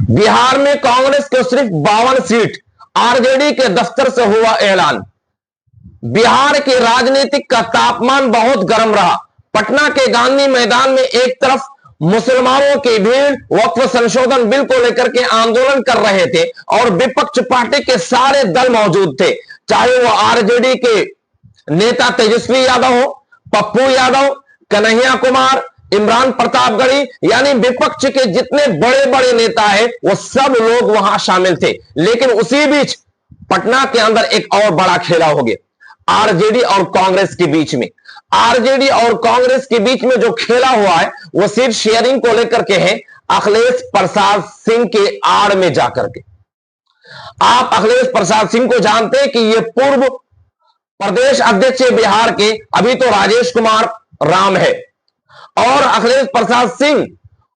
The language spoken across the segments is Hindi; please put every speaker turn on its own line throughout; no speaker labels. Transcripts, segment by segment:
बिहार में कांग्रेस को सिर्फ 52 सीट, आरजेडी के दफ्तर से हुआ ऐलान। बिहार के राजनीतिक का तापमान बहुत गर्म रहा। पटना के गांधी मैदान में एक तरफ मुसलमानों की भीड़ वक्फ संशोधन बिल को लेकर के आंदोलन कर रहे थे और विपक्ष पार्टी के सारे दल मौजूद थे, चाहे वो आरजेडी के नेता तेजस्वी यादव हो, पप्पू यादव, कन्हैया कुमार, इमरान प्रतापगढ़ी, यानी विपक्ष के जितने बड़े बड़े नेता हैं वो सब लोग वहां शामिल थे। लेकिन उसी बीच पटना के अंदर एक और बड़ा खेला हो गया आरजेडी और कांग्रेस के बीच में। आरजेडी और कांग्रेस के बीच में जो खेला हुआ है वो सीट शेयरिंग को लेकर के है, अखिलेश प्रसाद सिंह के आड़ में जाकर के। आप अखिलेश प्रसाद सिंह को जानते हैं कि ये पूर्व प्रदेश अध्यक्ष बिहार के, अभी तो राजेश कुमार राम है, और अखिलेश प्रसाद सिंह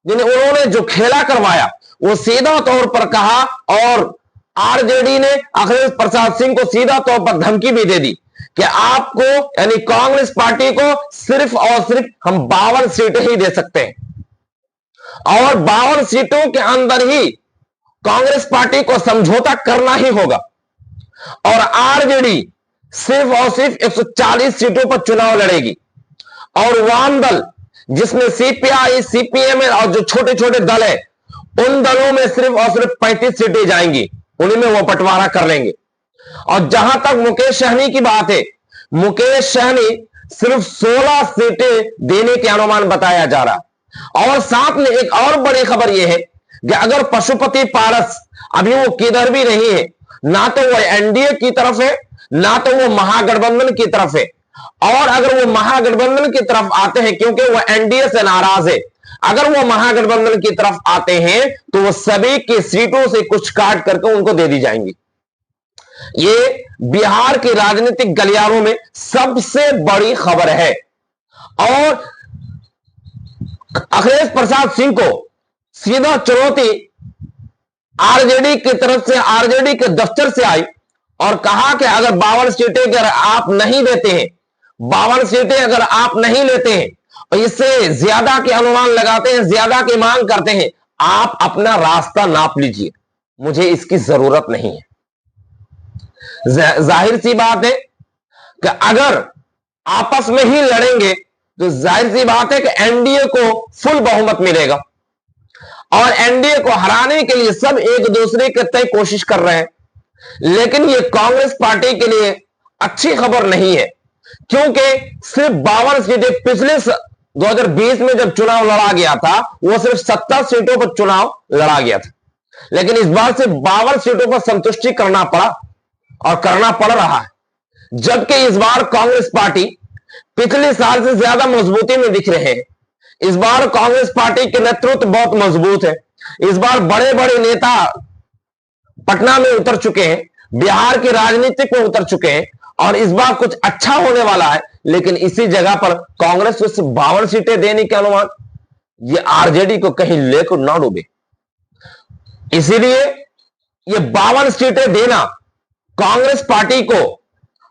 जिन्हें उन्होंने जो खेला करवाया वो सीधा तौर पर कहा, और आरजेडी ने अखिलेश प्रसाद सिंह को सीधा तौर पर धमकी भी दे दी कि आपको यानी कांग्रेस पार्टी को सिर्फ और सिर्फ हम 52 सीटें ही दे सकते हैं और 52 सीटों के अंदर ही कांग्रेस पार्टी को समझौता करना ही होगा और आरजेडी सिर्फ और सिर्फ 140 सीटों पर चुनाव लड़ेगी और वाम दल जिसमें सीपीआई, सीपीएम और जो छोटे छोटे दल है उन दलों में सिर्फ और सिर्फ 35 सीटें जाएंगी, उन्हीं में वो बंटवारा कर लेंगे। और जहां तक मुकेश सहनी की बात है, मुकेश सहनी सिर्फ 16 सीटें देने के अनुमान बताया जा रहा। और साथ में एक और बड़ी खबर यह है कि अगर पशुपति पारस अभी वो किधर भी नहीं है, ना तो वो एनडीए की तरफ है ना तो वो महागठबंधन की तरफ है, और अगर वो महागठबंधन की तरफ आते हैं क्योंकि वो एनडीए से नाराज है, अगर वो महागठबंधन की तरफ आते हैं तो वो सभी की सीटों से कुछ काट करके उनको दे दी जाएंगी। ये बिहार के राजनीतिक गलियारों में सबसे बड़ी खबर है और अखिलेश प्रसाद सिंह को सीधा चुनौती आरजेडी की तरफ से, आरजेडी के दफ्तर से आई और कहा कि अगर 52 सीटें अगर आप नहीं देते हैं, 52 सीटें अगर आप नहीं लेते हैं और इससे ज्यादा के अनुमान लगाते हैं, ज्यादा की मांग करते हैं, आप अपना रास्ता नाप लीजिए, मुझे इसकी जरूरत नहीं है। जाहिर सी बात है कि अगर आपस में ही लड़ेंगे तो जाहिर सी बात है कि एनडीए को फुल बहुमत मिलेगा और एनडीए को हराने के लिए सब एक दूसरे के तय कोशिश कर रहे हैं। लेकिन यह कांग्रेस पार्टी के लिए अच्छी खबर नहीं है क्योंकि सिर्फ 52 सीटें पिछले 2020 में जब चुनाव लड़ा गया था वो सिर्फ 70 सीटों पर चुनाव लड़ा गया था, लेकिन इस बार सिर्फ 52 सीटों पर संतुष्टि करना पड़ा और करना पड़ रहा है। जबकि इस बार कांग्रेस पार्टी पिछले साल से ज्यादा मजबूती में दिख रहे हैं। इस बार कांग्रेस पार्टी के नेतृत्व बहुत मजबूत है। इस बार बड़े बड़े नेता पटना में उतर चुके हैं, बिहार की राजनीति में उतर चुके हैं और इस बार कुछ अच्छा होने वाला है। लेकिन इसी जगह पर कांग्रेस को सिर्फ 52 सीटें देने के अनुमान, ये आरजेडी को कहीं लेकर ना डूबे, इसीलिए ये 52 सीटें देना कांग्रेस पार्टी को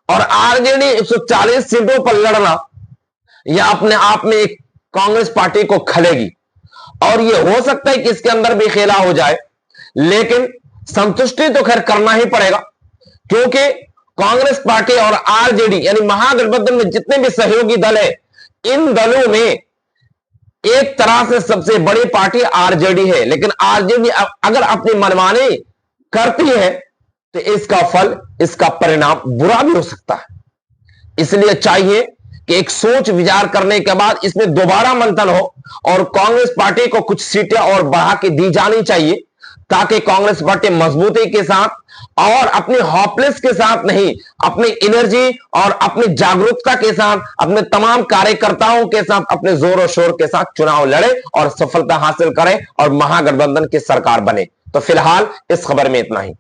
और आरजेडी 140 सीटों पर लड़ना, यह अपने आप में एक कांग्रेस पार्टी को खलेगी और यह हो सकता है कि इसके अंदर भी खेला हो जाए, लेकिन संतुष्टि तो खैर करना ही पड़ेगा क्योंकि कांग्रेस पार्टी और आरजेडी यानी महागठबंधन में जितने भी सहयोगी दल है, इन दलों में एक तरह से सबसे बड़ी पार्टी आरजेडी है। लेकिन आरजेडी अगर अपनी मनमानी करती है तो इसका फल, इसका परिणाम बुरा भी हो सकता है। इसलिए चाहिए कि एक सोच विचार करने के बाद इसमें दोबारा मंथन हो और कांग्रेस पार्टी को कुछ सीटें और बढ़ा के दी जानी चाहिए ताकि कांग्रेस पार्टी मजबूती के साथ और अपनी हॉपलेस के साथ नहीं, अपनी एनर्जी और अपनी जागरूकता के साथ, अपने तमाम कार्यकर्ताओं के साथ, अपने जोर और शोर के साथ चुनाव लड़े और सफलता हासिल करें और महागठबंधन की सरकार बने। तो फिलहाल इस खबर में इतना ही।